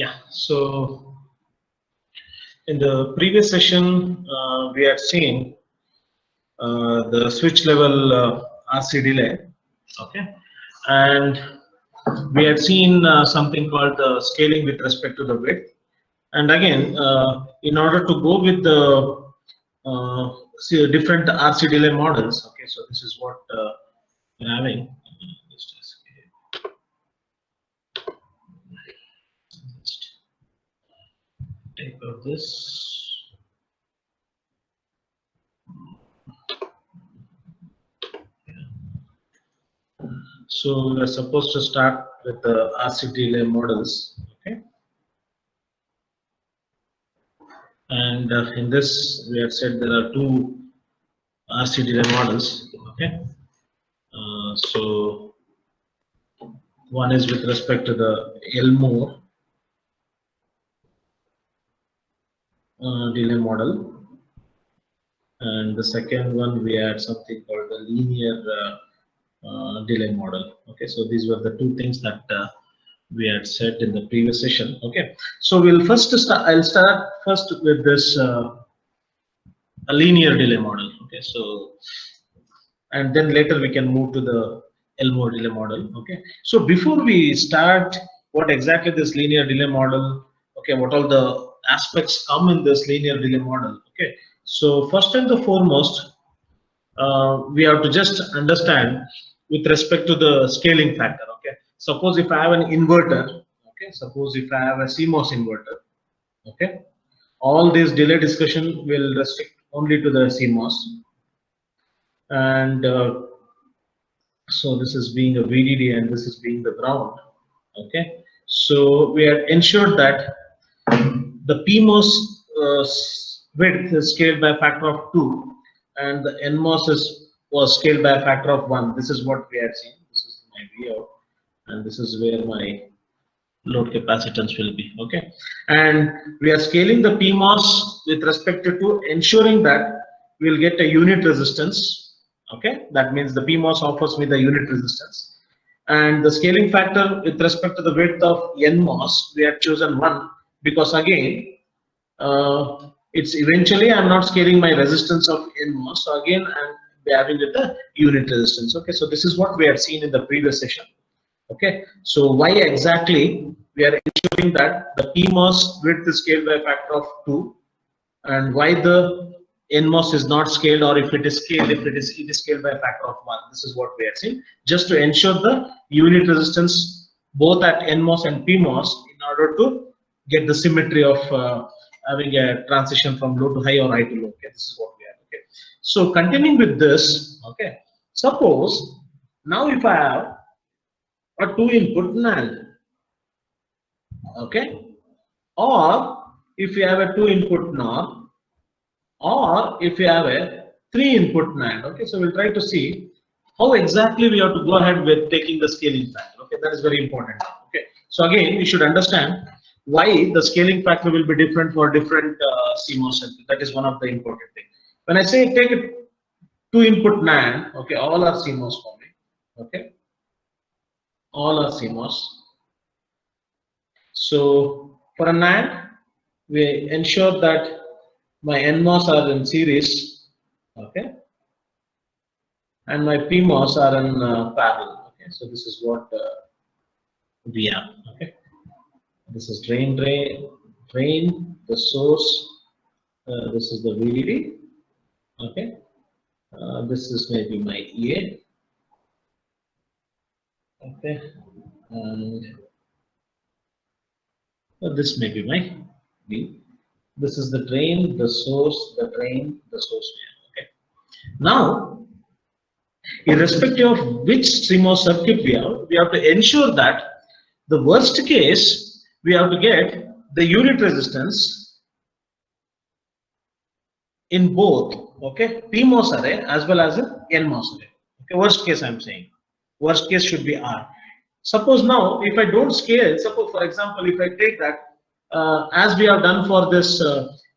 Yeah, so in the previous session, we had seen the switch level RC delay, okay, and we had seen something called the scaling with respect to the width. And again, in order to go with the different RC delay models, okay, so this is what we're having. Just take out this. So we are supposed to start with the RC delay models, okay? And in this, we have said there are two RC delay models, okay? So one is with respect to the Elmore delay model, and the second one we had something called the linear delay model. Okay, so these were the two things that we had said in the previous session. Okay, so we'll first start. I'll start first with this a linear delay model. Okay, so and then later we can move to the Elmore delay model. Okay, so before we start, what exactly this linear delay model? Okay, what all the aspects come in this linear delay model? Okay, so first and the foremost, we have to just understand with respect to the scaling factor. Okay, suppose if I have an inverter, okay, suppose if I have a CMOS inverter, okay, all this delay discussion will restrict only to the CMOS, and so this is being a VDD and this is being the ground. Okay, so we have ensured that the PMOS width is scaled by a factor of 2 and the NMOS was scaled by a factor of 1. This is what we have seen. This is my Vout and this is where my load capacitance will be. Okay, and we are scaling the PMOS with respect to ensuring that we'll get a unit resistance. Okay, that means the PMOS offers me the unit resistance, and the scaling factor with respect to the width of NMOS we have chosen 1 because again it's eventually I'm not scaling my resistance of NMOS, so again I'm having with the unit resistance. Okay, so this is what we have seen in the previous session. Okay, so why exactly we are ensuring that the PMOS width is scaled by a factor of 2 and why the NMOS is not scaled, or if it is scaled, it is scaled by a factor of 1. This is what we are seeing, just to ensure the unit resistance both at NMOS and PMOS in order to get the symmetry of having a transition from low to high or high to low. Okay, this is what we have. Okay, so continuing with this, okay, suppose now if I have a 2 input NAND, okay, or if you have a 2 input NOR, or if you have a 3 input NAND. Okay, so we'll try to see how exactly we have to go ahead with taking the scaling factor. Okay, that is very important. Okay, so again we should understand why the scaling factor will be different for different CMOS circuits. That is one of the important things. When I say take a 2 input NAND, okay, all are CMOS for me. Okay, all are CMOS. So for a NAND, we ensure that my NMOS are in series, okay, and my PMOS are in parallel. Okay, so this is what we have. Okay, this is drain, the source. This is the VDD. Okay, this is maybe my EA. Okay, and this may be my B. This is the drain, the source, the drain, the source. Okay. Now, irrespective of which CMOS circuit we have to ensure that the worst case we have to get the unit resistance in both. Okay, PMOS array as well as in NMOS array. Okay, worst case I'm saying. Worst case should be R. Suppose now if I don't scale, suppose for example if I take that as we have done for this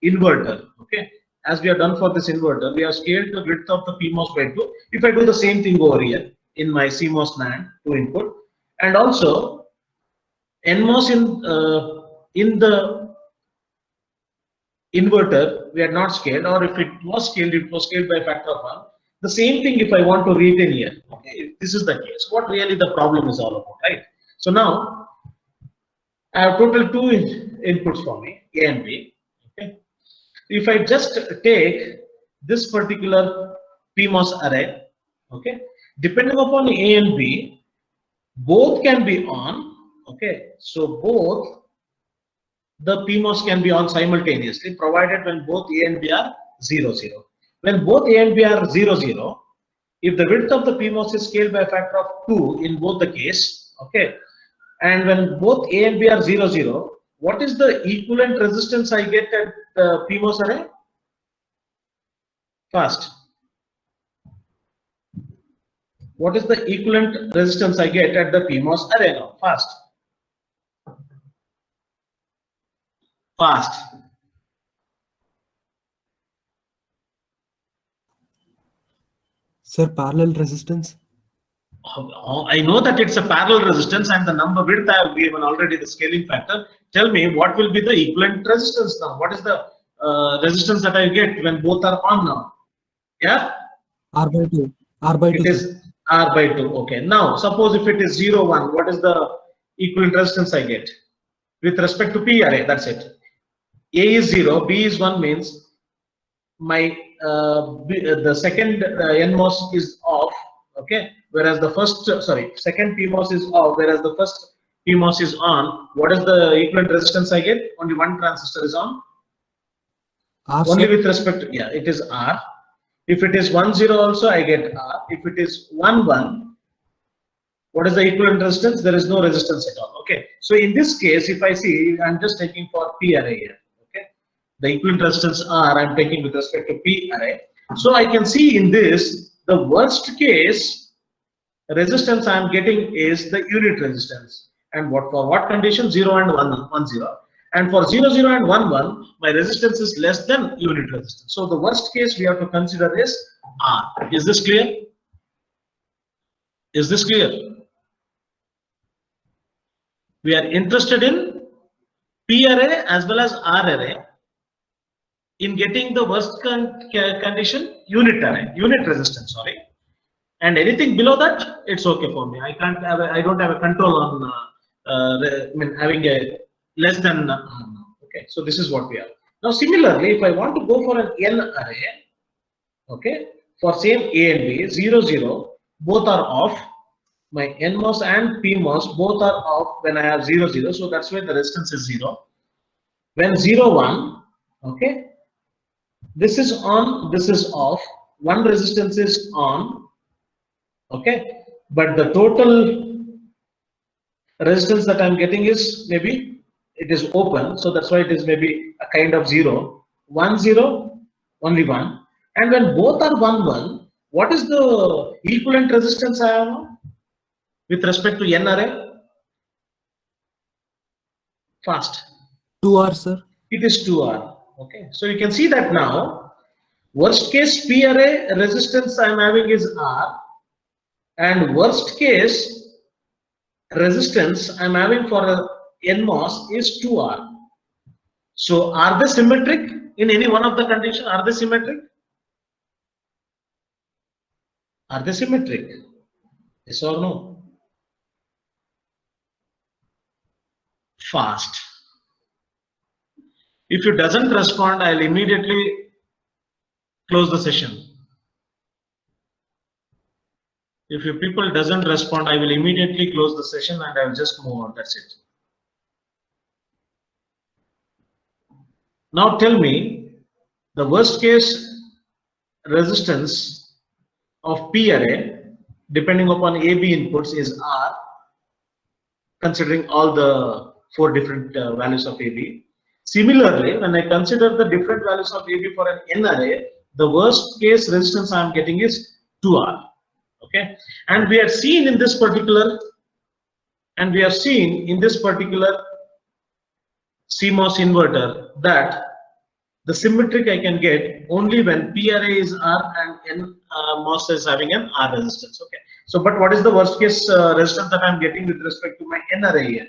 inverter, okay, as we have done for this inverter, we have scaled the width of the PMOS by 2. If I do the same thing over here in my CMOS NAND 2 input, and also NMOS in in the inverter, we had not scaled, or if it was scaled, it was scaled by a factor of 1. The same thing if I want to read in here. Okay, if this is the case. What really the problem is all about, right? So now I have total two inputs for me, A and B. Okay. If I just take this particular PMOS array, okay, depending upon A and B, both can be on. Okay, so both the PMOS can be on simultaneously, provided when both A and B are 0, 0. When both A and B are 0, 0, if the width of the PMOS is scaled by a factor of 2 in both the case, okay, and when both A and B are 0, 0, what is the equivalent resistance I get at the PMOS array? Fast. What is the equivalent resistance I get at the PMOS array now? Fast. Fast. Sir, parallel resistance. I know that it's a parallel resistance and the number width I have given already the scaling factor. Tell me what will be the equivalent resistance now? What is the resistance that I get when both are on now? Yeah? R by 2. R by 2. It is R by 2. Okay. Now, suppose if it is 0, 1, what is the equivalent resistance I get? With respect to P array, that's it. A is 0, B is 1 means my the second NMOS is off, okay, whereas the first second PMOS is off, whereas the first PMOS is on. What is the equivalent resistance I get? Only one transistor is on. R, only sir. with respect to, yeah, it is R. If it is 1 0 also I get R. If it is 1 1, what is the equivalent resistance? There is no resistance at all. Okay, so in this case, if I see, I'm just taking for P array here. Okay, the equivalent resistance R I'm taking with respect to P array. So I can see in this, the worst case resistance I'm getting is the unit resistance. And what for what condition? 0 and 1 0. And for 0 0 and 1 1, my resistance is less than unit resistance. So the worst case we have to consider is R. Is this clear? Is this clear? We are interested in P array as well as R array in getting the worst condition unit resistance, sorry. And anything below that, it's okay for me. I don't have a control on having a less than. Okay, so this is what we are. Now, similarly, if I want to go for an N array, okay, for same A and B, 0 0, both are off. My NMOS and PMOS both are off when I have 0 0, so that's why the resistance is 0. When 0 1, okay, this is on, this is off, one resistance is on, okay, but the total resistance that I'm getting is maybe it is open, so that's why it is maybe a kind of 0 1 0, only 1. And when both are 1 1, what is the equivalent resistance I have now with respect to N array? Fast. 2R, sir. It is 2R. Okay, so you can see that now worst case P array resistance I am having is R, and worst case resistance I am having for a NMOS is 2R. So are they symmetric in any one of the condition? Are they symmetric? Are they symmetric? Yes or no? Fast. If it doesn't respond, I'll immediately close the session. If your people doesn't respond, I will immediately close the session and I will just move on. That's it. Now tell me, the worst case resistance of P array, depending upon AB inputs, is R, considering all the 4 different values of AB. Similarly, when I consider the different values of AB for an N array, the worst case resistance I am getting is 2R. Okay, and we have seen in this particular, CMOS inverter that the symmetric I can get only when P array is R and NMOS is having an R resistance. Okay, so but what is the worst case resistance that I am getting with respect to my N array here?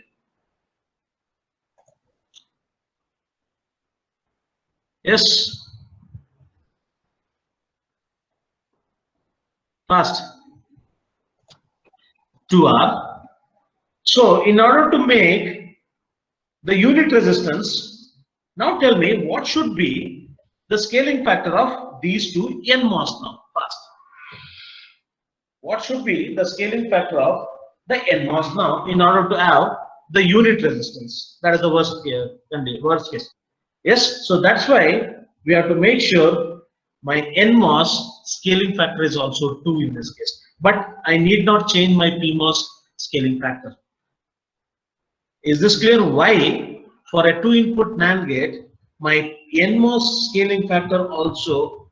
Yes. Fast. 2R. So in order to make the unit resistance, now tell me what should be the scaling factor of these two NMOS now. Fast. What should be the scaling factor of the NMOS now in order to have the unit resistance? That is the worst case. Yes, so that's why we have to make sure my NMOS scaling factor is also 2 in this case. But I need not change my PMOS scaling factor. Is this clear? Why? For a 2-input NAND gate, my NMOS scaling factor also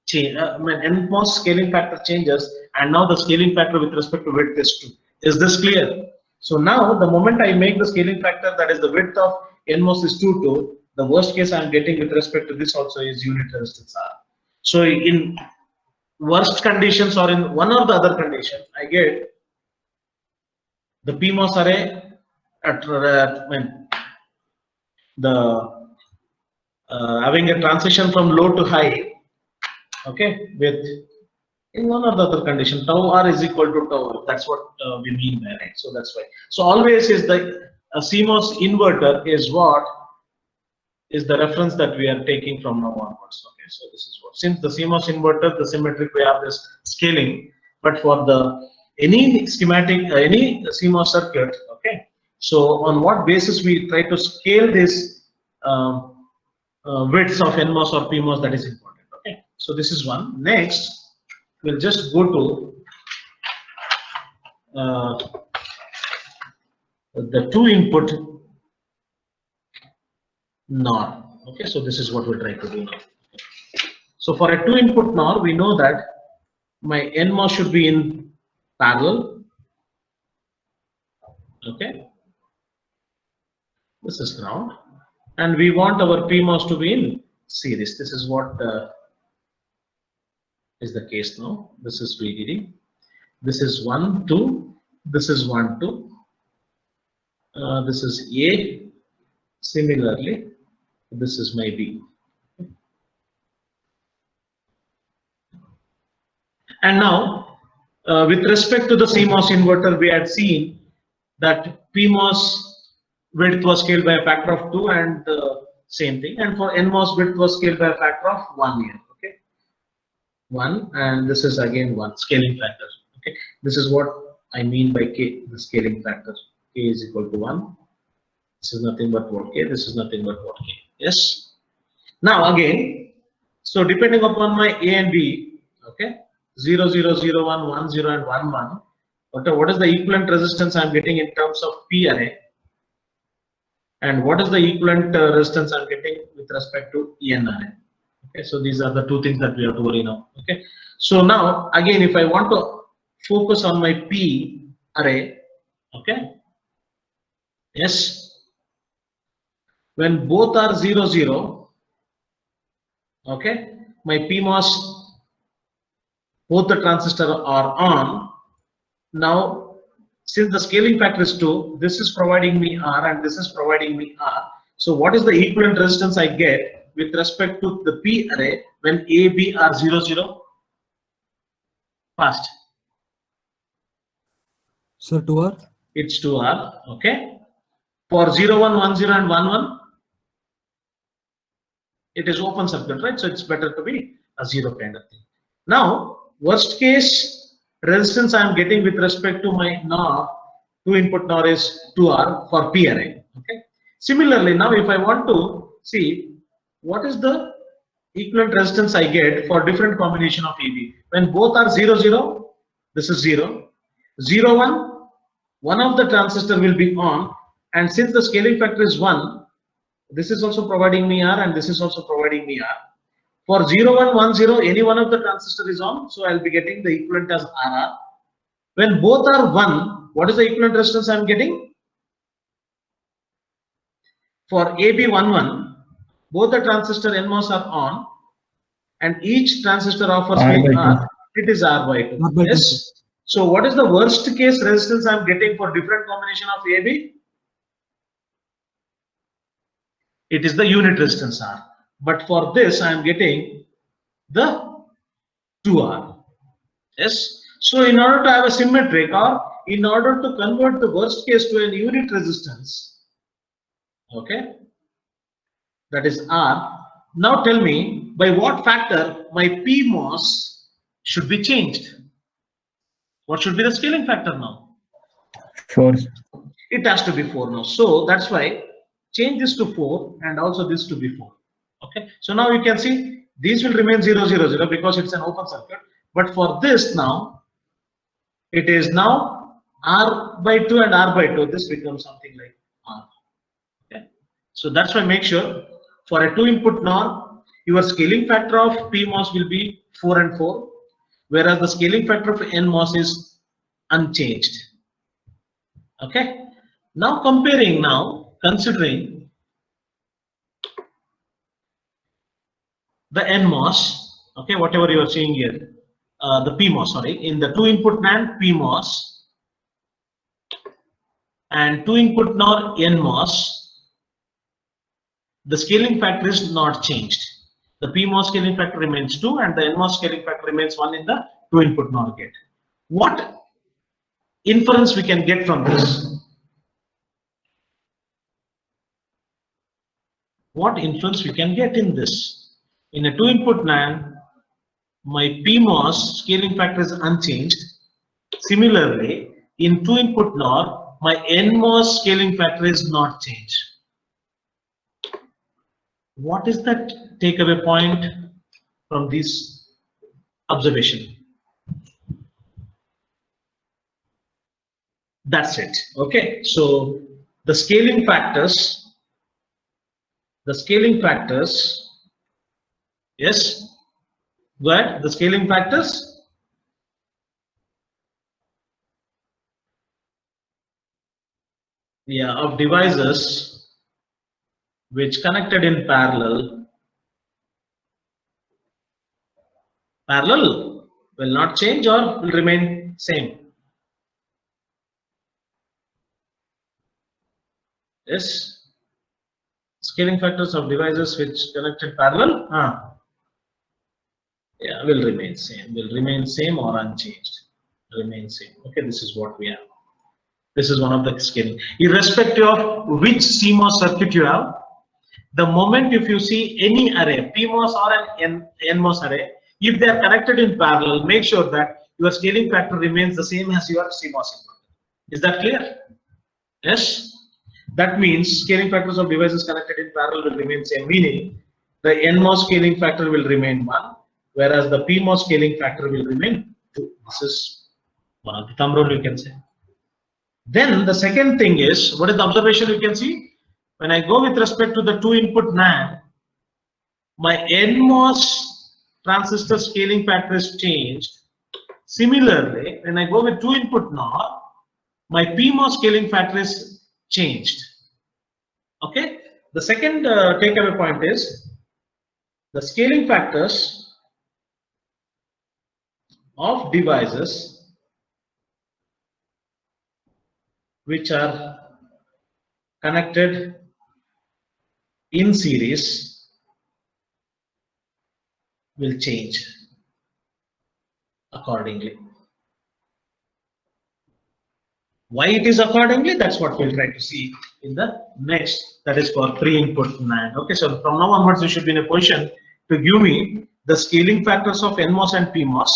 change. My NMOS scaling factor changes, and now the scaling factor with respect to width is 2. Is this clear? So now, the moment I make the scaling factor, that is the width of NMOS is 2, the worst case I am getting with respect to this also is unit resistance R. So in worst conditions or in one or the other conditions, I get the PMOS array at the having a transition from low to high, okay, with in one or the other condition, tau R is equal to tau R. That's what we mean by, right? So that's why. So always is the CMOS inverter is what is the reference that we are taking from now onwards. Okay, so this is what, since the CMOS inverter, the symmetric way of this scaling, but for the any schematic, any CMOS circuit, okay. So on what basis we try to scale this widths of NMOS or PMOS, that is important. Okay, so this is one. Next, we'll just go to the 2-input NOR. Okay, so this is what we'll try to do now. So for a 2-input NOR, we know that my NMOS should be in parallel. Okay, this is ground, and we want our PMOS to be in series. This is what is the case now. This is VDD. This is 1, 2. This is 1, 2. This is A. Similarly, this is my B. And now, with respect to the CMOS inverter, we had seen that PMOS width was scaled by a factor of 2, and same thing. And for NMOS width was scaled by a factor of 1 here. Okay, 1, and this is again 1 scaling factor. Okay, this is what I mean by K, the scaling factor. K is equal to 1. This is nothing but what K. This is nothing but what K. Yes. Now again, so depending upon my A and B, okay, 0, 0, 0, 1, 1, 0, and 1, 1. What is the equivalent resistance I'm getting in terms of P array? And what is the equivalent resistance I'm getting with respect to En array? Okay, so these are the two things that we have to worry now. Okay, so now again, if I want to focus on my P array, okay, yes, when both are 0, 0, okay, my PMOS, both the transistors are on. Now, since the scaling factor is 2, this is providing me R and this is providing me R. So what is the equivalent resistance I get with respect to the P array when A, B are 0, 0? Fast. Sir, 2R? It's 2R, okay. For 0, 1, 1, 0 and 1, 1, it is open circuit, right? So it's better to be a 0 kind of thing. Now, worst case resistance I am getting with respect to my NOR, 2-input NOR is 2R for P array. Okay. Similarly, now if I want to see what is the equivalent resistance I get for different combination of EB, when both are 0, 0, this is 0, 0, 1, one of the transistor will be on, and since the scaling factor is 1, this is also providing me R and this is also providing me R. For 0, 1, 1, 0, any one of the transistor is on, so I'll be getting the equivalent as RR. When both are 1, what is the equivalent resistance I'm getting? For AB11, both the transistor NMOS are on, and each transistor offers me R. It is R by 2. R by 2. Yes. So what is the worst case resistance I'm getting for different combination of AB? It is the unit resistance R. but for this I am getting the 2R. Yes. So in order to have a symmetric, or in order to convert the worst case to an unit resistance, okay, that is R. Now tell me by what factor my PMOS should be changed. What should be the scaling factor now? 4. It has to be 4 now. So that's why change this to 4 and also this to be 4. Okay. So now you can see these will remain 0, 0, 0 because it's an open circuit. But for this now, it is now R by 2 and R by 2. This becomes something like R. Okay. So that's why make sure for a 2-input NOR, your scaling factor of PMOS will be 4 and 4, whereas the scaling factor of NMOS is unchanged. Okay. Now comparing, now considering the NMOS, okay, whatever you are seeing here, the PMOS, sorry, in the 2-input NAND PMOS and 2-input NOR NMOS, the scaling factor is not changed. The PMOS scaling factor remains 2 and the NMOS scaling factor remains 1 in the 2-input NOR gate. What inference we can get from this? What inference we can get in this? In a 2-input NAND, my PMOS scaling factor is unchanged. Similarly, in 2-input NOR, my NMOS scaling factor is not changed. What is that takeaway point from this observation? That's it. Okay. So the scaling factors, yes, go ahead. The scaling factors, yeah, of devices which connected in parallel will not change or will remain same. Yes, scaling factors of devices which connected parallel, yeah, will remain same or unchanged, remain same. Okay, this is what we have. This is one of the scaling, irrespective of which CMOS circuit you have. The moment if you see any array, PMOS or an NMOS array, if they are connected in parallel, make sure that your scaling factor remains the same as your CMOS inverter. Is that clear? Yes. That means scaling factors of devices connected in parallel will remain same, meaning the NMOS scaling factor will remain 1, whereas the PMOS scaling factor will remain 2. This is one of the thumb rule you can say. Then the second thing is, what is the observation you can see? When I go with respect to the 2-input NAND, my NMOS transistor scaling factor is changed. Similarly, when I go with 2-input NOR, my PMOS scaling factor is changed. Okay. The second takeaway point is the scaling factors of devices which are connected in series will change accordingly. Why it is accordingly? That's what we'll try to see in the next, that is for 3-input NAND. Okay, so from now onwards, you should be in a position to give me the scaling factors of NMOS and PMOS,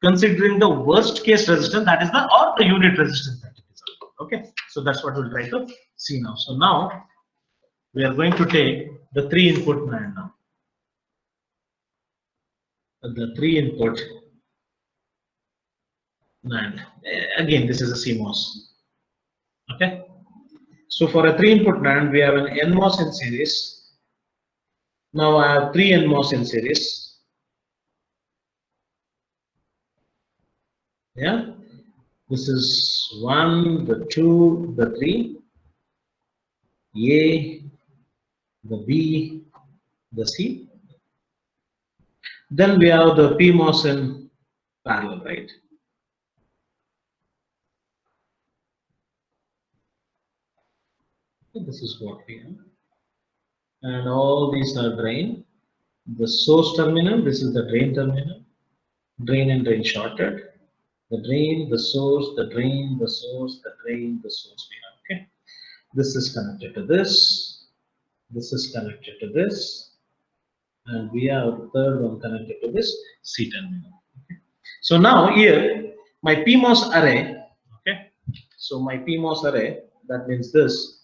considering the worst case resistance, that is the or the unit resistance that it is. Okay, so that's what we'll try to see now. So now we are going to take the 3-input NAND now. The 3-input NAND. Again, this is a CMOS. Okay. So for a 3-input NAND, we have an NMOS in series. Now I have 3 NMOS in series. Yeah. This is 1, the 2, the 3, A, the B, the C. Then we have the PMOS in parallel, right? This is what we have. and all these are drain. The source terminal, this is the drain terminal. Drain and drain shorted. The drain, the source, the drain, the source, the drain, the source we have. Okay. This is connected to this. This is connected to this. And we have the third one connected to this C terminal. Okay. So now here my PMOS array. Okay. So my PMOS array, that means this.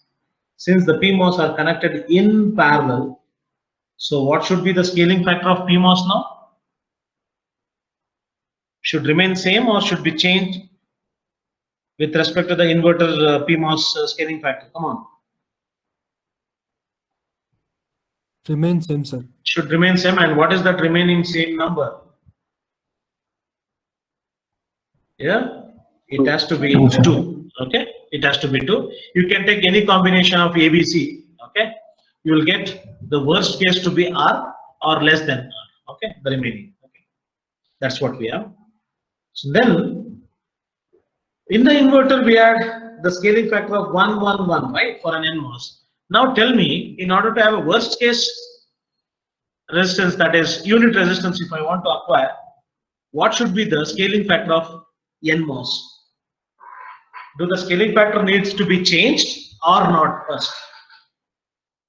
Since the PMOS are connected in parallel, so what should be the scaling factor of PMOS now? Should remain same or should be changed with respect to the inverter PMOS scaling factor? Come on. Remain same, sir. Should remain same. And what is that remaining same number? Yeah, it has to be 2. Okay, it has to be 2. You can take any combination of ABC. Okay, you will get the worst case to be R or less than R. Okay, the remaining. Okay, that's what we have. So then in the inverter we had the scaling factor of 1, 1, 1, right, for an NMOS. Now tell me, in order to have a worst case resistance, that is unit resistance, if I want to acquire, what should be the scaling factor of NMOS? Do the scaling factor needs to be changed or not first?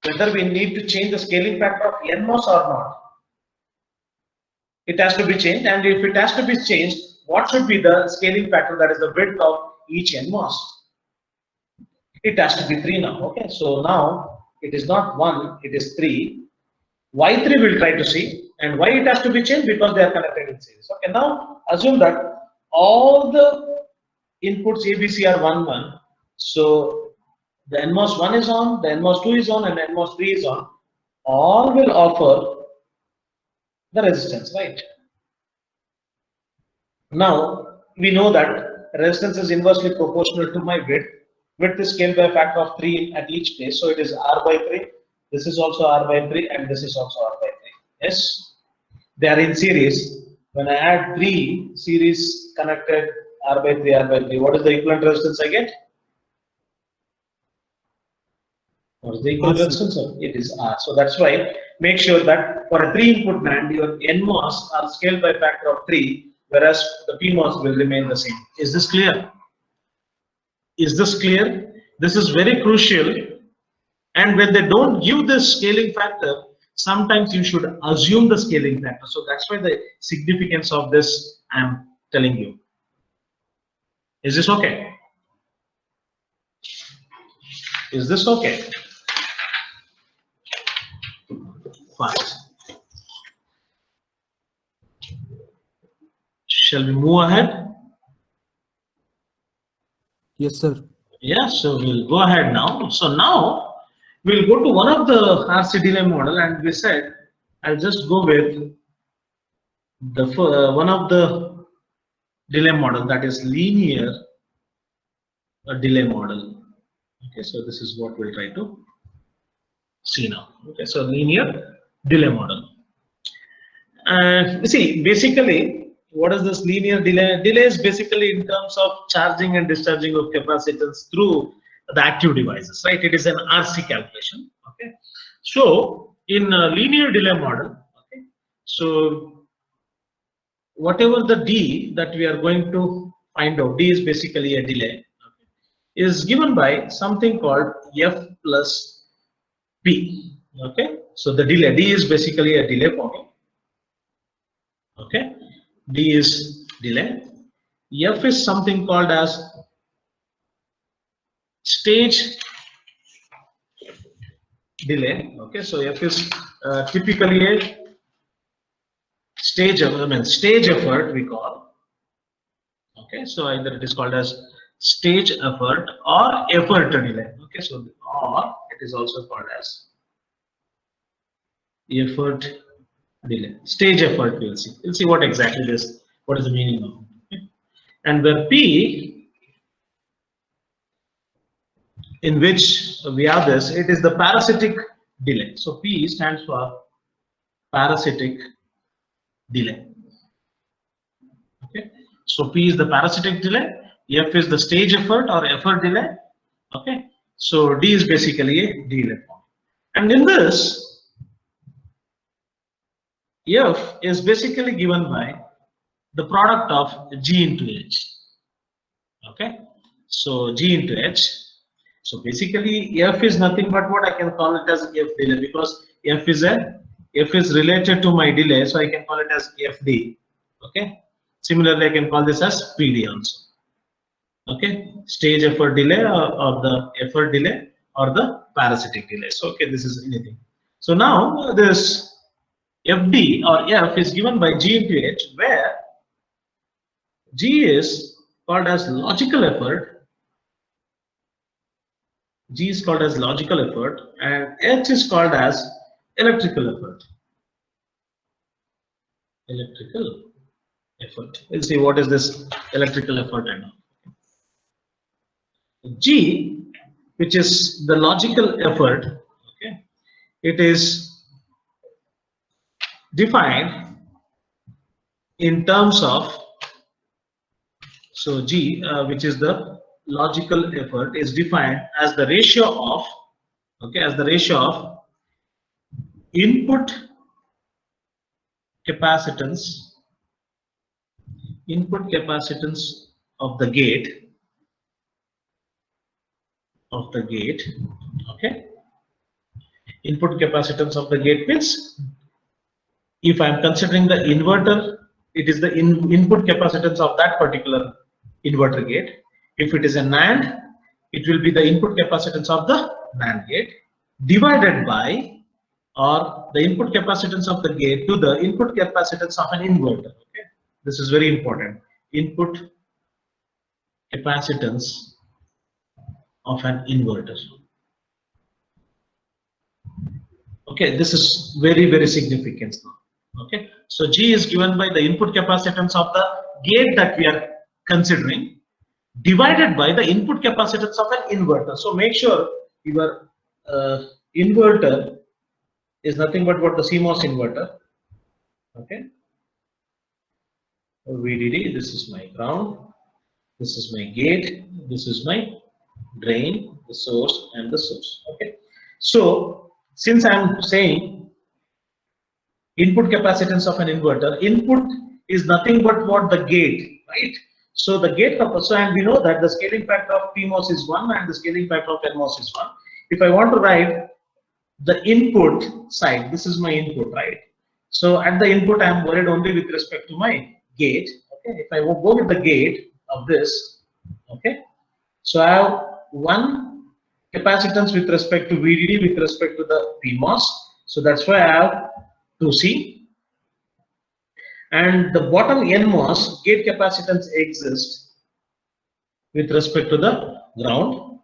Whether we need to change the scaling factor of NMOS or not? It has to be changed, and if it has to be changed, what should be the scaling factor, that is the width of each NMOS? It has to be 3 now. Okay, so now it is not 1, it is 3. Y3 we'll try to see, and why it has to be changed? Because they are connected in series. Okay, now assume that all the inputs ABC are 1, 1. So the NMOS 1 is on, the NMOS 2 is on, and NMOS 3 is on. All will offer the resistance, right? Now we know that resistance is inversely proportional to my width. Width is scaled by a factor of 3 at each place, so it is R by 3. This is also R by 3, and this is also R by 3. Yes, they are in series. When I add 3 series connected R by 3, R by 3, what is the equivalent resistance I get? What is the equivalent resistance? It is R. So that's why make sure that for a 3 input NAND, your NMOS are scaled by a factor of 3, whereas the PMOS will remain the same. Is this clear? Is this clear? This is very crucial. And when they don't give this scaling factor, sometimes you should assume the scaling factor. So that's why the significance of this I am telling you. Is this okay? Is this okay? Fast. Shall we move ahead? Yes, sir. Yeah, so we'll go ahead now. So now we'll go to one of the RC delay model, and we said I'll just go with the one of the delay model, that is linear delay model. Okay, so this is what we'll try to see now. Okay, so linear delay model. You see, basically, what is this linear delay? Delay is basically in terms of charging and discharging of capacitance through the active devices, right? It is an RC calculation. Okay, so in a linear delay model, okay, so whatever the D that we are going to find out, D is basically a delay, okay, is given by something called F plus P. Okay, so the delay D is basically a delay for me. Okay, D is delay. F is something called as stage delay. Okay, so F is typically a stage effort we call. Okay, so either it is called as stage effort or effort delay. Okay, so or it is also called as effort delay. Stage effort, we'll see. We'll see what exactly this, what is the meaning of it. Okay. And the P, in which we have this, it is the parasitic delay. So P stands for parasitic delay. Okay. So P is the parasitic delay, F is the stage effort or effort delay. Okay. So D is basically a delay form. And in this, F is basically given by the product of G into H. Okay, so G into H. So basically, F is nothing but what I can call it as F delay, because F is related to my delay, so I can call it as FD. Okay. Similarly, I can call this as PD also. Okay, stage effort delay, or the effort delay, or the parasitic delay. So okay, this is anything. So now this FD or F is given by G into H, where G is called as logical effort. G is called as logical effort, and H is called as electrical effort. Electrical effort. We'll see what is this electrical effort and all. G, which is the logical effort, okay, it is defined in terms of, so G, which is the logical effort, is defined as the ratio of, okay, as the ratio of input capacitance of the gate, okay. Input capacitance of the gate means, if I am considering the inverter, it is the input capacitance of that particular inverter gate. If it is a NAND, it will be the input capacitance of the NAND gate divided by, or the input capacitance of the gate to the input capacitance of an inverter. Okay, this is very important. Input capacitance of an inverter. Okay, this is very significant now. Okay, so G is given by the input capacitance of the gate that we are considering divided by the input capacitance of an inverter. So make sure your inverter is nothing but what the CMOS inverter. Okay, VDD, this is my ground, this is my gate, this is my drain, the source, and the source. Okay, so since I am saying input capacitance of an inverter, input is nothing but what the gate, right? So the gate capacitance, and we know that the scaling factor of PMOS is 1 and the scaling factor of NMOS is 1. If I want to write the input side, this is my input, right? So at the input, I am worried only with respect to my gate. Okay, if I go with the gate of this, okay, so I have one capacitance with respect to VDD with respect to the PMOS. So that's why I have 2C. And the bottom NMOS gate capacitance exists with respect to the ground.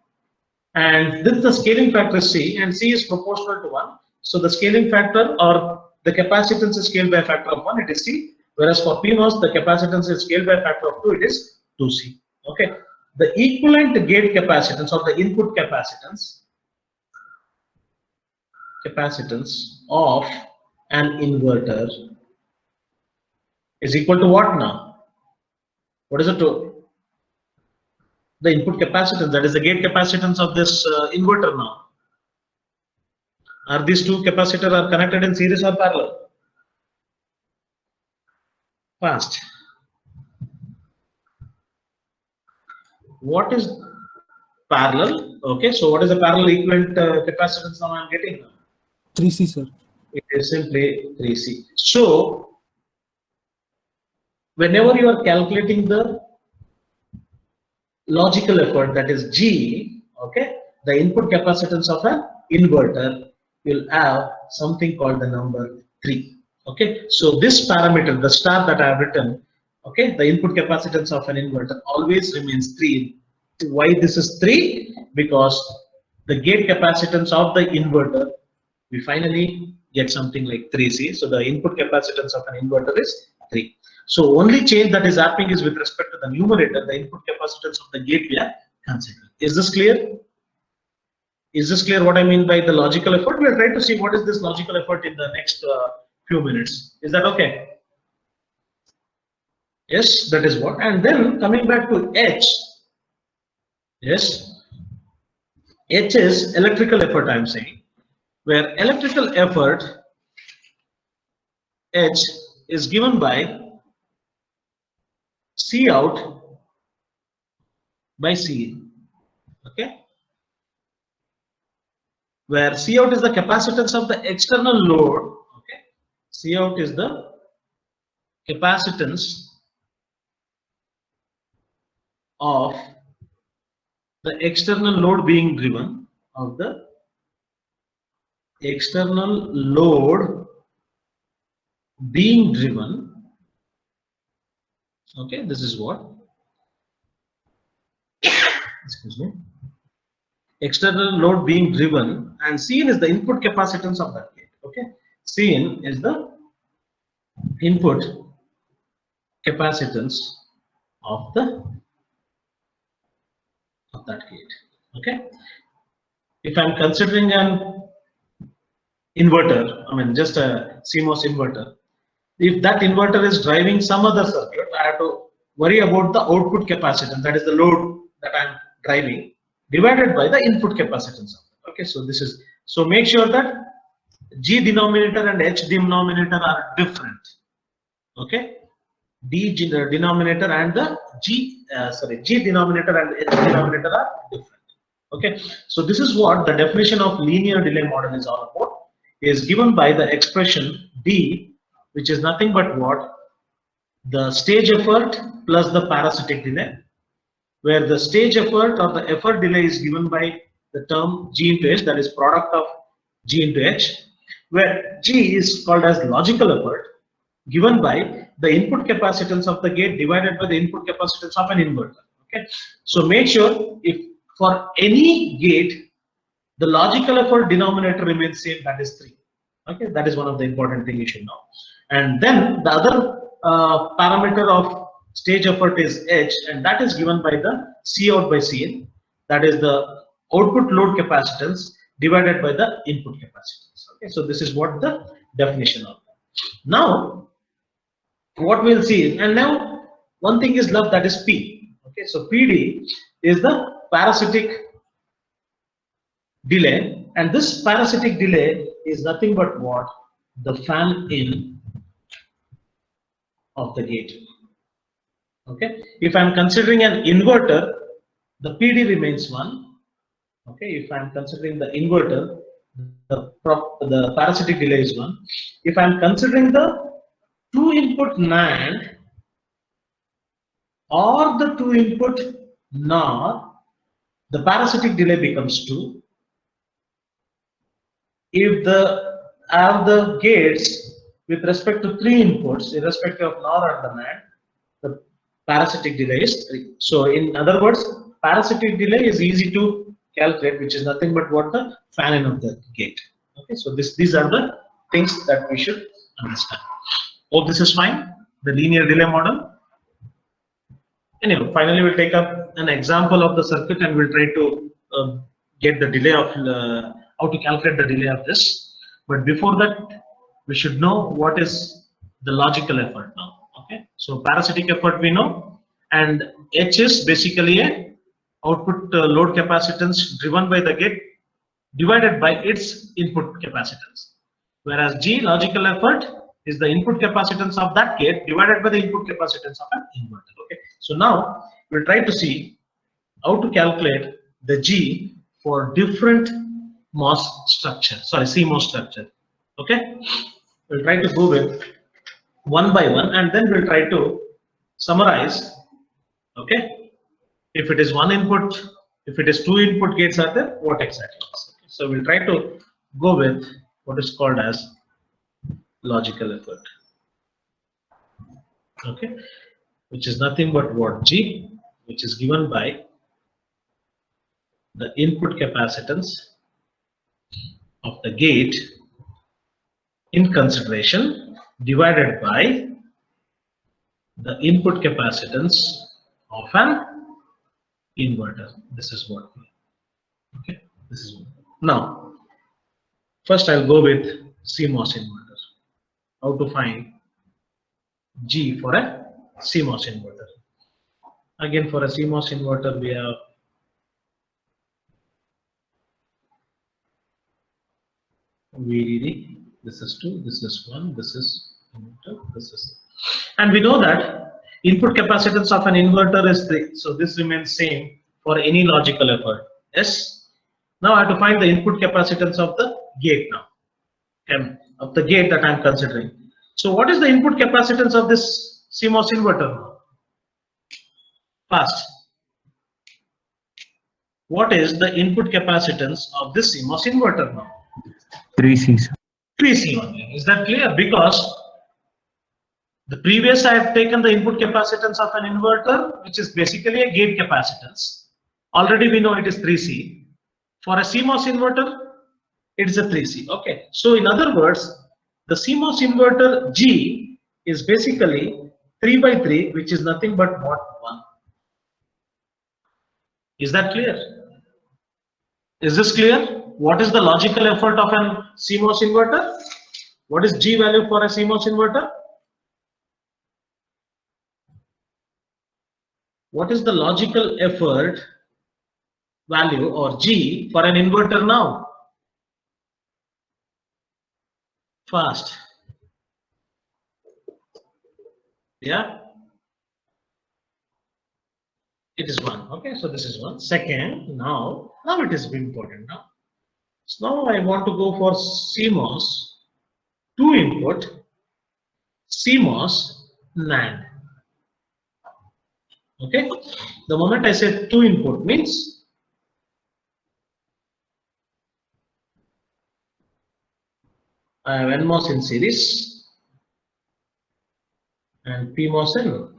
And this is the scaling factor C, and C is proportional to 1. So the scaling factor or the capacitance is scaled by a factor of 1, it is C. Whereas for PMOS, the capacitance is scaled by a factor of 2, it is 2C. Okay. The equivalent gate capacitance or the input capacitance of an inverter is equal to what now? What is it to? The input capacitance, that is the gate capacitance of this inverter now. Are these two capacitors are connected in series or parallel? Fast. What is parallel? Okay, so what is the parallel equivalent capacitance now I am getting? 3C, sir. It is simply 3C. So whenever you are calculating the logical effort, that is G, okay, the input capacitance of an inverter will have something called the number 3. Okay, so this parameter, the star that I have written, okay, the input capacitance of an inverter always remains 3. Why this is 3? Because the gate capacitance of the inverter, we finally get something like 3C. So the input capacitance of an inverter is 3. So only change that is happening is with respect to the numerator, the input capacitance of the gate we are considering. Is this clear? Is this clear what I mean by the logical effort? We are trying to see what is this logical effort in the next few minutes. Is that okay? Yes, that is what. And then coming back to H. Yes, H is electrical effort I am saying, where electrical effort H is given by C out by C in. Okay, where C out is the capacitance of the external load. Okay, C out is the capacitance of the external load being driven, of the external load being driven. Okay, this is what, excuse me, external load being driven, and Cn is the input capacitance of that gate. Okay, Cn is the input capacitance of that gate. Okay, if I'm considering an inverter, I mean just a CMOS inverter, if that inverter is driving some other circuit, I have to worry about the output capacitance, that is the load that I'm driving, divided by the input capacitance of it. Okay, so this is, so make sure that G denominator and H denominator are different. Okay, denominator and the G denominator and H denominator are different. Okay, so this is what the definition of linear delay model is all about, is given by the expression D, which is nothing but what, the stage effort plus the parasitic delay, where the stage effort or the effort delay is given by the term G into H, that is product of G into H, where G is called as logical effort, given by the input capacitance of the gate divided by the input capacitance of an inverter. Okay, so make sure if for any gate the logical effort denominator remains same, that is 3. Okay, that is one of the important thing you should know. And then the other parameter of stage effort is H, and that is given by the C out by Cn, that is the output load capacitance divided by the input capacitance. Okay, so this is what the definition of that. Now what we'll see, and now one thing is left, that is P. Okay, so PD is the parasitic delay, and this parasitic delay is nothing but what, the fan in of the gate. Okay, if I'm considering an inverter, the PD remains 1. Okay, if I'm considering the inverter, the parasitic delay is 1. If I'm considering the 2-input NAND or the 2-input NOR, the parasitic delay becomes 2. If the gates with respect to 3 inputs, irrespective of NOR or the NAND, the parasitic delay is 3. So in other words, parasitic delay is easy to calculate, which is nothing but what, the fan in of the gate. Okay, so these are the things that we should understand. Hope this is fine, the linear delay model. Anyway, finally we'll take up an example of the circuit and we'll try to get the delay of how to calculate the delay of this. But before that, we should know what is the logical effort now. Okay, so parasitic effort we know, and H is basically a output load capacitance driven by the gate divided by its input capacitance, whereas G, logical effort, is the input capacitance of that gate divided by the input capacitance of an inverter. Okay, so now we'll try to see how to calculate the G for different MOS structure, sorry, CMOS structure. Okay, we'll try to go with one by one, and then we'll try to summarize. Okay, if it is 1 input, if it is 2 input gates are there, what exactly is. Okay, so we'll try to go with what is called as logical effort. Okay, which is nothing but what, G, which is given by the input capacitance of the gate in consideration divided by the input capacitance of an inverter. This is what we, okay, this is now first I'll go with CMOS inverter. How to find G for a CMOS inverter. Again, for a CMOS inverter we have VDD. This is 2, this is 1, this is inverter, this is. And we know that input capacitance of an inverter is 3. So this remains same for any logical effort. Yes. Now I have to find the input capacitance of the gate now. Of the gate that I am considering. So what is the input capacitance of this CMOS inverter now? Fast. What is the input capacitance of this CMOS inverter now? 3C, sir. 3C only. Is that clear? Because the previous I have taken the input capacitance of an inverter, which is basically a gate capacitance. Already we know it is 3C. For a CMOS inverter, it is a 3C. Okay. So in other words, the CMOS inverter G is basically 3 by 3, which is nothing but what? 1. Is that clear? Is this clear? What is the logical effort of an CMOS inverter? What is G value for a CMOS inverter? What is the logical effort value or G for an inverter now? Fast. Yeah. It is 1. Okay, so this is 1. Second, now it is important now. So now I want to go for CMOS 2 input CMOS NAND. Okay, the moment I say 2 input means I have NMOS in series and PMOS in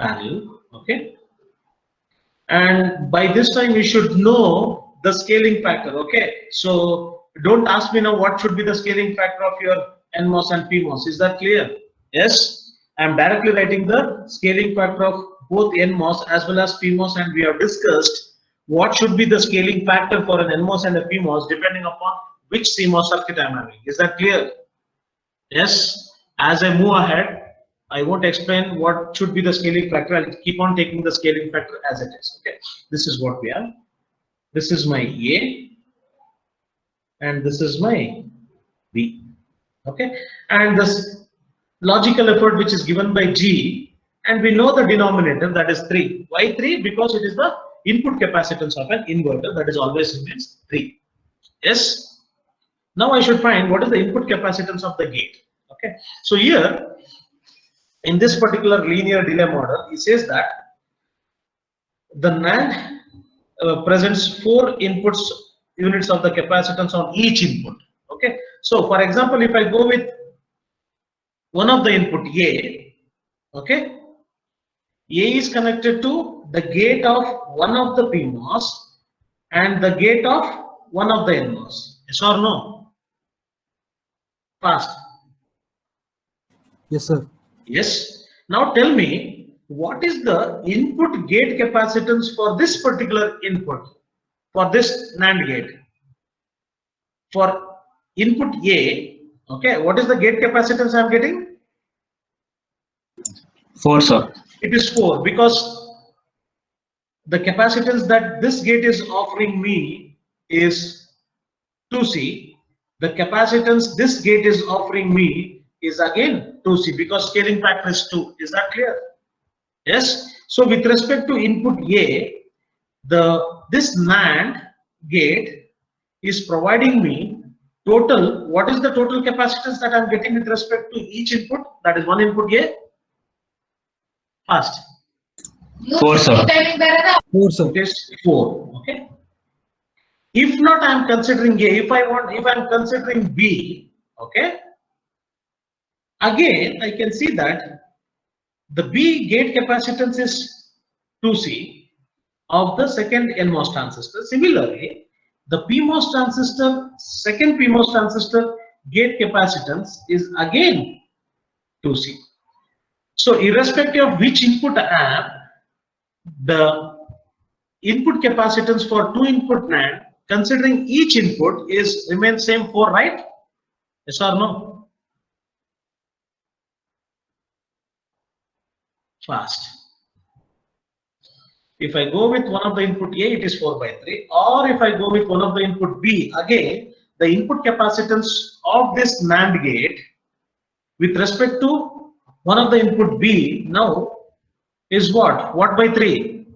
parallel. Okay, and by this time you should know the scaling factor. Okay, so don't ask me now what should be the scaling factor of your NMOS and PMOS. Is that clear? Yes, I am directly writing the scaling factor of both NMOS as well as PMOS, and we have discussed what should be the scaling factor for an NMOS and a PMOS depending upon which CMOS circuit I am having. Is that clear? Yes. As I move ahead, I won't explain what should be the scaling factor. I'll keep on taking the scaling factor as it is. Okay. This is what we have. This is my A, and this is my B. Okay. And this logical effort which is given by G, and we know the denominator, that is 3. Why 3? Because it is the input capacitance of an inverter, that is always remains 3. Yes. Now I should find what is the input capacitance of the gate. Okay. So here in this particular linear delay model, it says that the NAND presents 4 inputs units of the capacitance on each input. Okay. So for example, if I go with one of the input A, okay, A is connected to the gate of one of the PMOS and the gate of one of the NMOS. Yes or no? Fast. Yes, sir. Yes. Now tell me, what is the input gate capacitance for this particular input, for this NAND gate? For input A, okay, what is the gate capacitance I am getting? 4, sir. It is 4, because the capacitance that this gate is offering me is 2C. The capacitance this gate is offering me is again 2C, because scaling factor is 2. Is that clear? Yes. So with respect to input A, this NAND gate is providing me total. What is the total capacitance that I'm getting with respect to each input? That is one input A. Fast. 4, sir. 4, sir. It is 4. Okay. If not, I am considering A. If I am considering B, okay. Again, I can see that the B gate capacitance is 2C of the second NMOS transistor. Similarly, the PMOS transistor, second PMOS transistor gate capacitance is again 2C. So irrespective of which input I have, the input capacitance for 2 input NAND, considering each input, is remains same 4, right? Yes or no? Fast. If I go with one of the input A, it is 4 by 3. Or if I go with one of the input B, again, the input capacitance of this NAND gate with respect to one of the input B now is what? What by 3?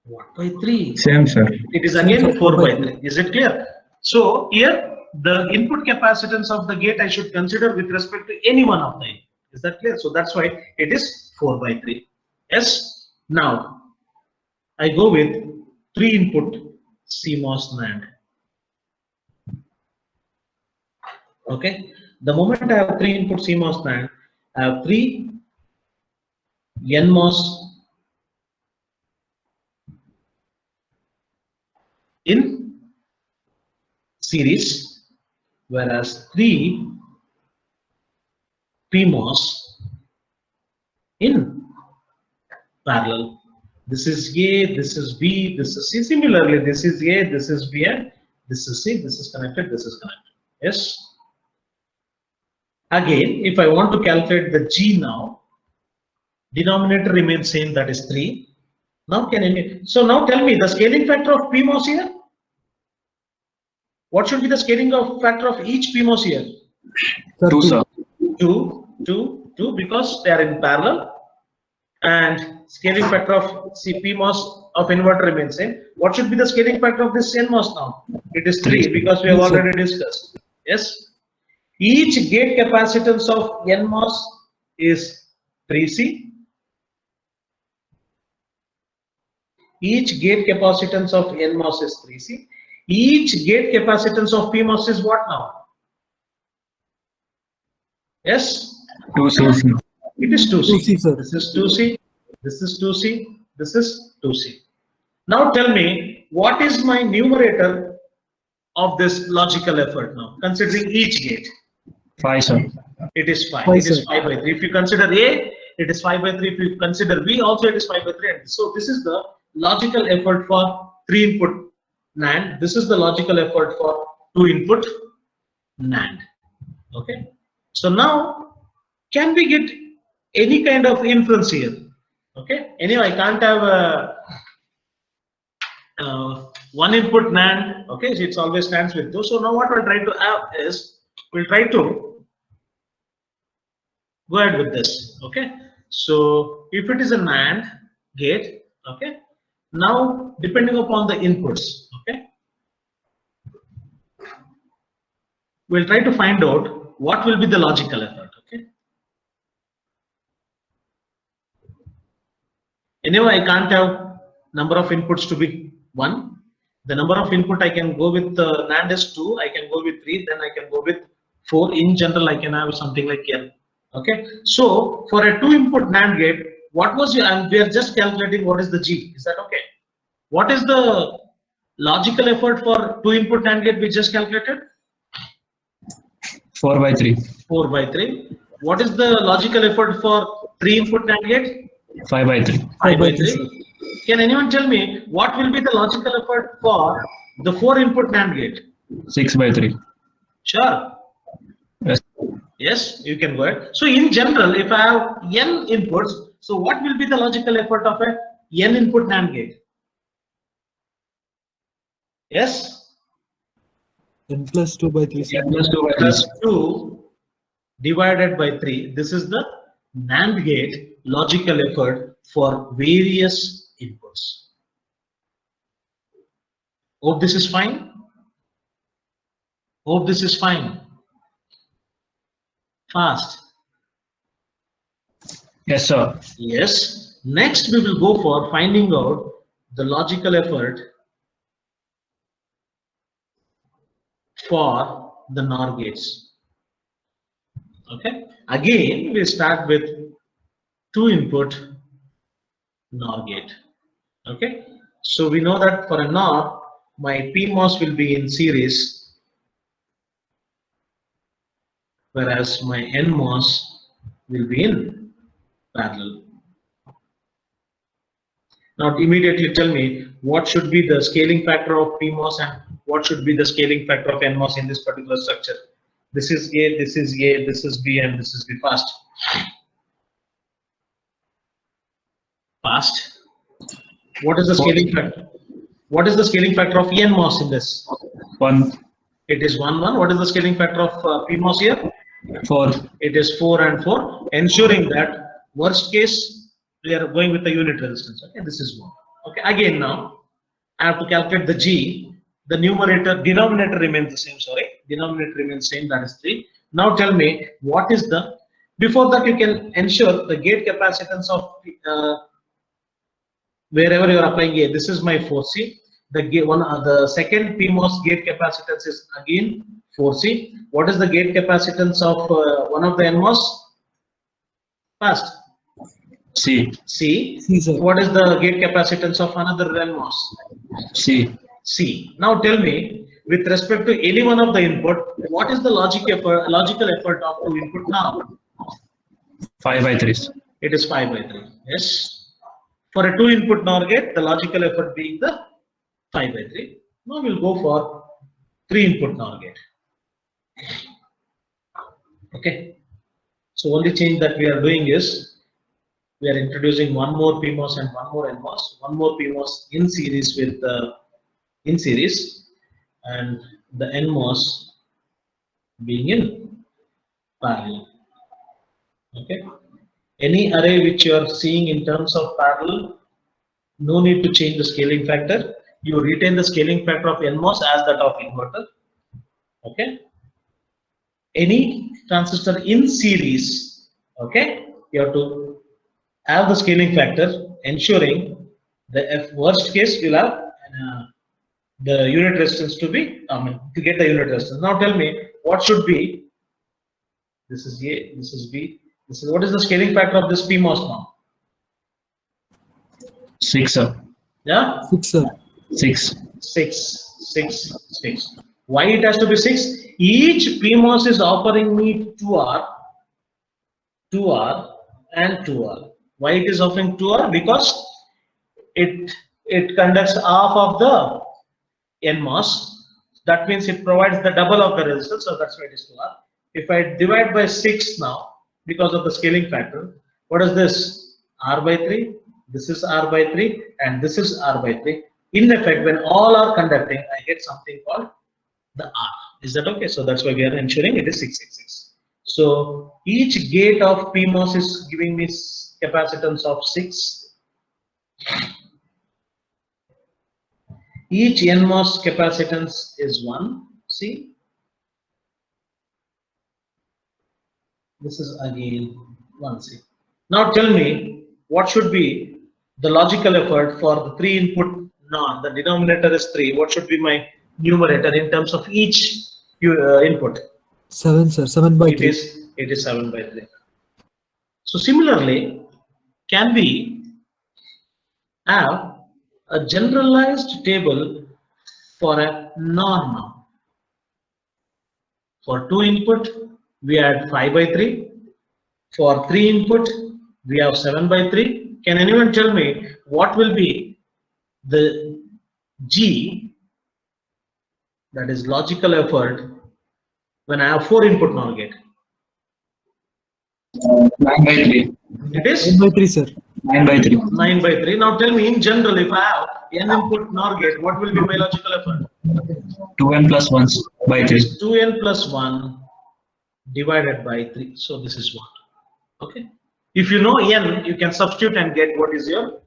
What by 3? Same, sir. It is Same, again sir, 4 by 4 by 3. Is it clear? So here the input capacitance of the gate I should consider with respect to any one of them. Is that clear? So that's why it is 4 by 3. Yes. Now I go with 3 input CMOS NAND. Okay. The moment I have 3 input CMOS NAND, I have 3 NMOS in series, whereas 3 PMOS in parallel. This is A, this is B, this is C. Similarly, this is A, this is B, and this is C. This is connected, this is connected. Yes. Again, if I want to calculate the G now, denominator remains same, that is 3. Now so now tell me the scaling factor of PMOS here. What should be the scaling factor of each PMOS here? Sir, 2, sir. 2, 2, 2, because they are in parallel, and scaling factor of PMOS of inverter remains same. What should be the scaling factor of this NMOS now? It is 3 because we have already discussed. Yes. Each gate capacitance of NMOS is 3C. Each gate capacitance of NMOS is 3C. Each gate capacitance of PMOS is what now? Yes? 2C, sir. It is 2C. 2C, sir. This is 2C. This is 2C. This is 2C. Now tell me, what is my numerator of this logical effort now, considering each gate? 5, sir. It is 5. Five, It is sir. 5 by 3. If you consider A, it is 5 by 3. If you consider B, also it is 5 by 3. And so this is the logical effort for 3 input NAND. This is the logical effort for 2 input NAND. Okay. So now, can we get any kind of inference here? Okay. Anyway, I can't have a one input NAND. Okay. So it's always stands with 2. So now what we'll try to have is, we'll try to go ahead with this. Okay. So if it is a NAND gate, okay, now depending upon the inputs, okay, we'll try to find out what will be the logical effort. Okay. Anyway, I can't have number of inputs to be 1. The number of input I can go with NAND is 2. I can go with 3. Then I can go with 4. In general, I can have something like N. Okay. So for a 2 input NAND gate, what was your, and we are just calculating what is the G. Is that okay? What is the logical effort for 2 input NAND gate we just calculated? 4 by 3. 4 by 3. What is the logical effort for 3 input NAND gate? 5 by 3. 5 by 3. Can anyone tell me what will be the logical effort for the 4 input NAND gate? 6 by 3. Sure. Yes. Yes, you can go ahead. So in general, if I have n inputs, so what will be the logical effort of a n input NAND gate? Yes? N plus 2 by 3, sir. N plus 2 by 3. Plus 2 divided by 3. This is the NAND gate logical effort for various inputs. Hope this is fine. Hope this is fine. Fast. Yes, sir. Yes. Next, we will go for finding out the logical effort for the NOR gates. Okay. Again, we start with 2 input NOR gate. Okay. So we know that for a NOR, my PMOS will be in series, whereas my NMOS will be in parallel. Now immediately tell me what should be the scaling factor of PMOS and what should be the scaling factor of NMOS in this particular structure. This is A, this is A, this is B, and this is B fast. Passed. What is the Four. scaling factor? What is the scaling factor of NMOS in this? 1, It is 1, 1. What is the scaling factor of PMOS here? 4, It is 4 and 4, ensuring that worst case we are going with the unit resistance. Okay, this is 1. Okay, again now I have to calculate the G. The denominator remains the same. Sorry, denominator remains same. That is 3. Now tell me what is the. Before that, you can ensure the gate capacitance of wherever you are applying A. This is my 4C. The second PMOS gate capacitance is again 4C. What is the gate capacitance of one of the NMOS? First, C, C. C, sir. What is the gate capacitance of another NMOS? C, C. Now tell me, with respect to any one of the input, what is the logical effort of two input now? 5 by 3. It is 5 by 3. Yes. For a 2 input NOR gate, the logical effort being the 5 by 3. Now we'll go for 3 input NOR gate. Okay. So only change that we are doing is we are introducing one more PMOS and one more NMOS. One more PMOS in series with in series, and the NMOS being in parallel. Okay. Any array which you are seeing in terms of parallel, no need to change the scaling factor. You retain the scaling factor of NMOS as that of inverter. Okay. Any transistor in series, okay, you have to have the scaling factor, ensuring the worst case will have the unit resistance to be, to get the unit resistance. Now tell me what should be. This is A, this is B. This is what is the scaling factor of this PMOS now? 6, sir. Yeah, 6, sir. 6. 6. Why it has to be 6? Each PMOS is offering me 2R, 2R, and 2R. Why it is offering 2R? Because it conducts half of the NMOS. That means it provides the double of the resistance, so that's why it is 2R. If I divide by 6 now, because of the scaling factor, what is this? R by 3, this is R by 3, and this is R by 3. In effect, when all are conducting, I get something called the R. Is that okay? So that's why we are ensuring it is 666. So each gate of PMOS is giving me capacitance of 6. Each NMOS capacitance is 1. See, this is again 1C. Now tell me what should be the logical effort for the 3 input NOR. The denominator is 3. What should be my numerator in terms of each input? 7, sir. 7 by 3. It is 7 by 3. So similarly, can we have a generalized table for a NOR now? For 2 input, we had 5 by 3. For 3 input, we have 7 by 3. Can anyone tell me what will be the G, that is logical effort, when I have 4 input NOR gate? 9 by 3. It is 9 by 3, sir. 9 by 3. 9 by 3. Now tell me in general, if I have n input NOR gate, what will be my logical effort? 2n plus 1 by It 3. is 2n plus 1 divided by 3. So this is what. Okay. If you know n, you can substitute and get what is your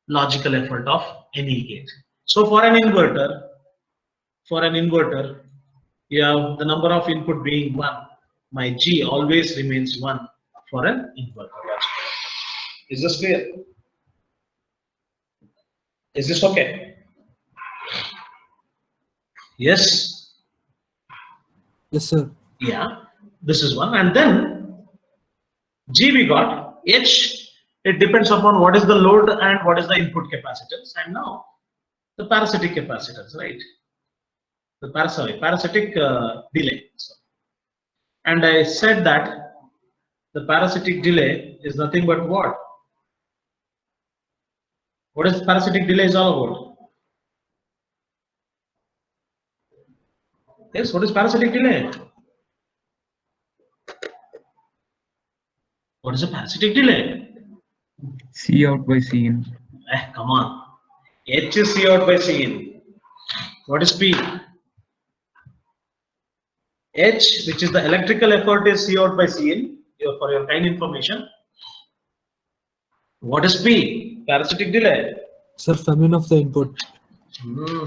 logical effort of any gate. So for an inverter, you have the number of input being 1. My G always remains 1 for an inverter. Is this clear? Is this okay? Yes. Yes, sir. Yeah. This is one. And then G we got. H, it depends upon what is the load and what is the input capacitance. And now the parasitic capacitance, right? The parasitic delay. And I said that the parasitic delay is nothing but what? What is parasitic delay is all about? Yes, what is parasitic delay? What is a parasitic delay? C out by C in. Come on. H is C out by C in. What is P? H, which is the electrical effort, is C out by C in. For your kind information. What is P? Parasitic delay. Sir, famine of the input. Hmm.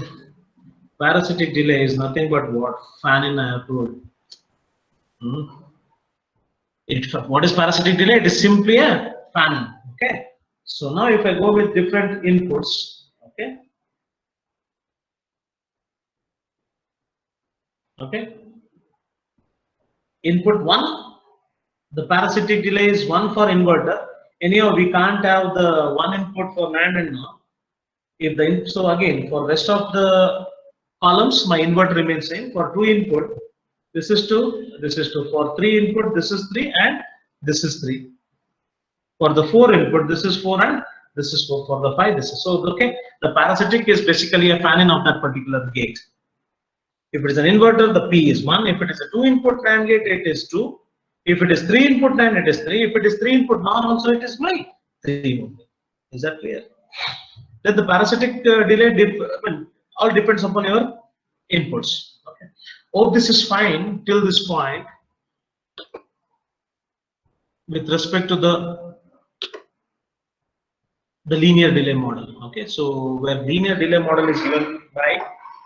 Parasitic delay is nothing but what? Fan in I have told. What is parasitic delay? It is simply a fan. Okay. So now if I go with different inputs, okay. Okay. Input 1, the parasitic delay is 1 for inverter. Anyhow, we can't have the one input for NAND and NOR. If the so again for rest of the columns, my inverter remains same. For 2 input, this is 2, this is 2. For 3 input, this is 3 and this is 3. For the 4 input, this is 4 and this is 4. For the 5, this is so. Okay, the parasitic is basically a fan-in of that particular gate. If it is an inverter, the P is 1. If it is a 2 input NAND gate, it is 2. If it is 3 input NAND, it is 3. If it is 3 input NOR, also it is my 3 only. Is that clear? Then the parasitic delay all depends upon your inputs. Okay. Hope this is fine till this point with respect to the linear delay model. Okay, so where linear delay model is given by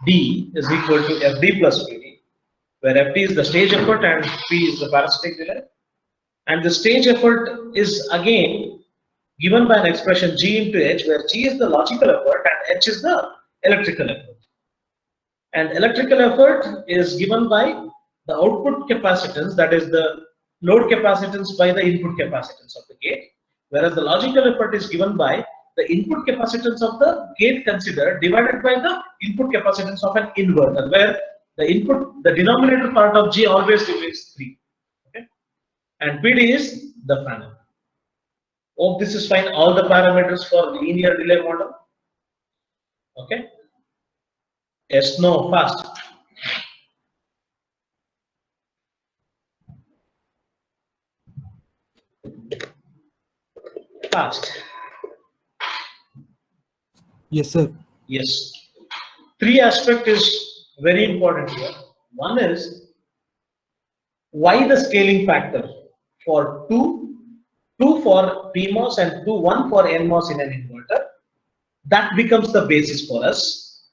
D is equal to FD plus PD, where FD is the stage effort and P is the parasitic delay, and the stage effort is again given by an expression G into H, where G is the logical effort and H is the electrical effort. And electrical effort is given by the output capacitance, that is the load capacitance by the input capacitance of the gate, whereas the logical effort is given by the input capacitance of the gate considered divided by the input capacitance of an inverter, where the denominator part of G always remains 3. Okay? And PD is the fan. Hope this is fine. All the parameters for linear delay model. Okay. Yes, no, fast. Fast. Yes, sir. Yes. 3 aspect is very important here. One is why the scaling factor for 2 for PMOS and 1 for NMOS in an inverter. That becomes the basis for us.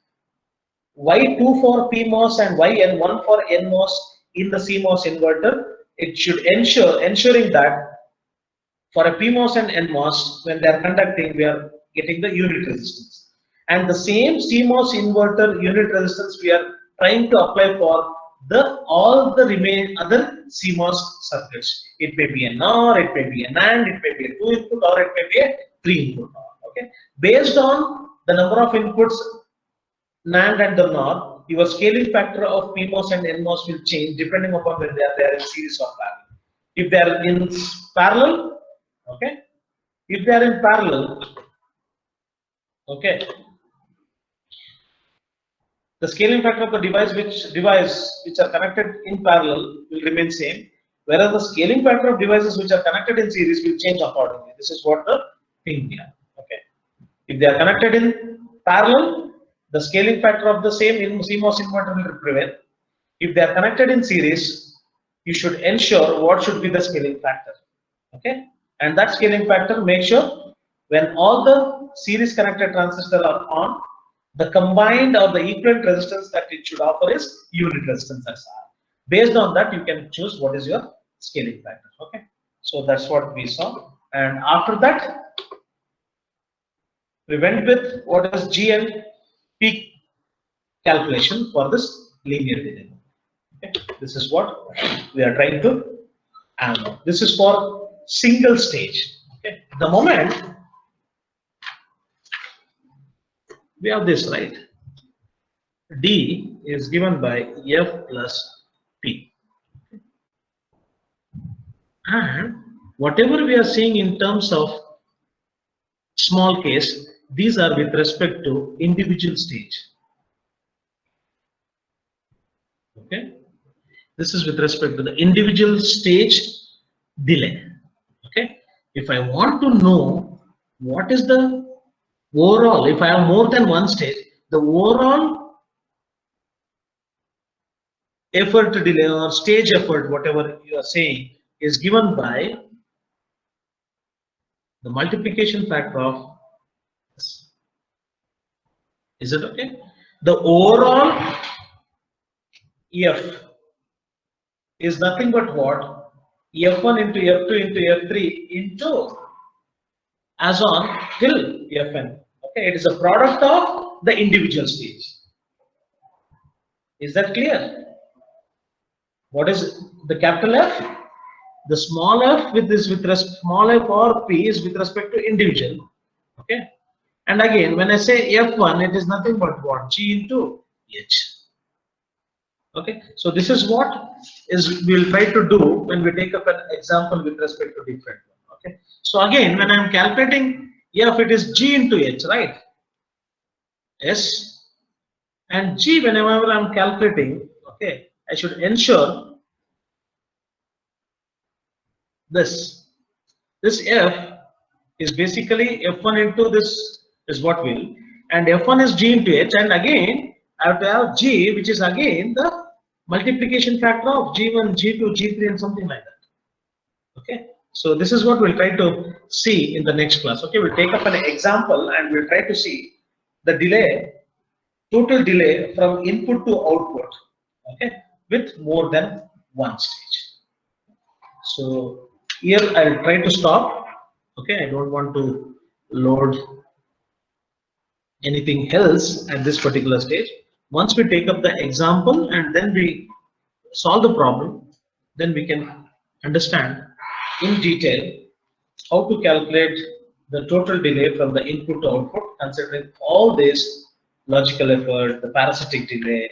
Why 2 for PMOS and why 1 for NMOS in the CMOS inverter? It should ensuring that for a PMOS and NMOS, when they are conducting, we are getting the unit resistance. And the same CMOS inverter unit resistance we are trying to apply for all the remaining other CMOS circuits. It may be a NOR, it may be a NAND, it may be a 2 input, or it may be a 3 input NOR. Okay, based on the number of inputs NAND and the NOR, your scaling factor of PMOS and NMOS will change depending upon whether they are in series or parallel. If they are in parallel, okay, if they are in parallel, okay, the scaling factor of the device which are connected in parallel will remain same, whereas the scaling factor of devices which are connected in series will change accordingly. This is what the thing here. Okay, if they are connected in parallel, the scaling factor of the same CMOS inverter will prevail. If they are connected in series, you should ensure what should be the scaling factor. Okay, and that scaling factor, make sure when all the series connected transistors are on, the combined or the equivalent resistance that it should offer is unit resistance as R. Based on that, you can choose what is your scaling factor. Okay, so that's what we saw, and after that, we went with what is G and P calculation for this linear delay. Okay, this is what we are trying to analyze. This is for single stage. Okay, the moment we have this, right? D is given by F plus P. And whatever we are seeing in terms of small case, these are with respect to individual stage. Okay, this is with respect to the individual stage delay. Okay, if I want to know what is the overall, if I have more than one stage, the overall effort delay or stage effort, whatever you are saying, is given by the multiplication factor of this. Is it okay? The overall F is nothing but what? F1 into F2 into F3 into as on till Fn. Okay, it is a product of the individual stage. Is that clear? What is the capital F? The small f with this with small f or p is with respect to individual. Okay, and again when I say F1, it is nothing but what? G into H. Okay, so this is what is we'll try to do when we take up an example with respect to different one. Okay, so again when I'm calculating F, it is G into H, right? S and G whenever I'm calculating, okay, I should ensure this. This F is basically F1 into this is what will, and F1 is G into H, and again I have to have G, which is again the multiplication factor of G1, G2, G3, and something like that. Okay, so this is what we'll try to see in the next class. Okay, we'll take up an example and we'll try to see the delay, total delay from input to output. Okay, with more than one stage. So here I'll try to stop. Okay, I don't want to load anything else at this particular stage. Once we take up the example and then we solve the problem, then we can understand in detail how to calculate the total delay from the input to output, considering all this logical effort, the parasitic delay,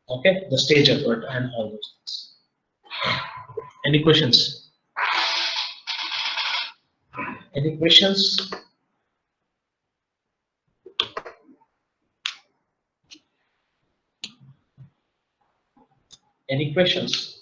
okay, the stage effort, and all those things. Any questions? Any questions? Any questions?